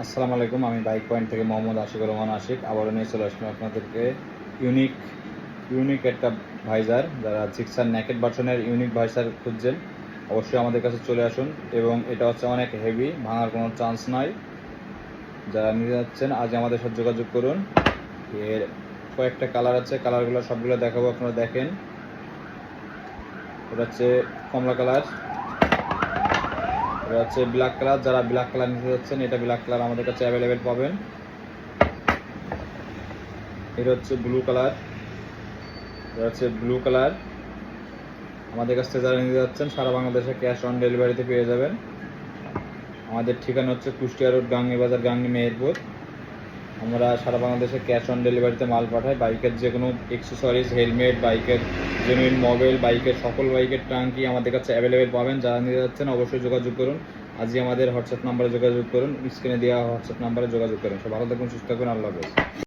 আসসালামু আলাইকুম, আমি বাইক পয়েন্ট থেকে মোহাম্মদ আশিকুর রহমান আশিক আবারও নিয়ে চলে আসলাম আপনাদেরকে ইউনিক ইউনিক একটা ভাইজার। যারা জিক্সার নেকেড ভার্সনের ইউনিক ভাইজার খুঁজছেন অবশ্যই আমাদের কাছে চলে আসুন। এবং এটা হচ্ছে অনেক হেভি, ভাঙার কোনো চান্স নাই। যারা নিতে যাচ্ছেন আজ আমাদের সাথে যোগাযোগ করুন। এর কয়েকটা কালার আছে, কালারগুলো সবগুলো দেখাবো, আপনারা দেখেন। এটা হচ্ছে কমলা কালার, এটা হচ্ছে ব্ল্যাক কালার। যারা ব্ল্যাক কালার নিতে যাচ্ছেন, এটা ব্ল্যাক কালার আমাদের কাছে অ্যাভেলেবেল পাবেন। এটা হচ্ছে ব্লু কালার, এটা হচ্ছে ব্লু কালার। আমাদের কাছ থেকে যারা নিতে যাচ্ছেন সারা বাংলাদেশে ক্যাশ অন ডেলিভারিতে পেয়ে যাবেন। আমাদের ঠিকানা হচ্ছে কুষ্টিয়া রোড, গাংনী বাজার, গাংনী মেহেরপুর। আমরা সারা বাংলাদেশে ক্যাশ অন ডেলিভারিতে মাল পাঠাই। বাইকের যে কোনো এক্সেসরিজ, হেলমেট, বাইকের জেনুইন মোবাইল, বাইকের সকল বাইকের ট্যাঙ্কি আমাদের কাছে অ্যাভেলেবেল পাবেন। যারা নিতে যাচ্ছেন অবশ্যই যোগাযোগ করুন। আজই আমাদের হোয়াটসঅ্যাপ নাম্বারে যোগাযোগ করুন, স্ক্রিনে দেওয়া হোয়াটসঅ্যাপ নাম্বারে যোগাযোগ করুন। সব ভালো থাকুন, সুস্থ থাকুন, আল্লাহ হাফেজ।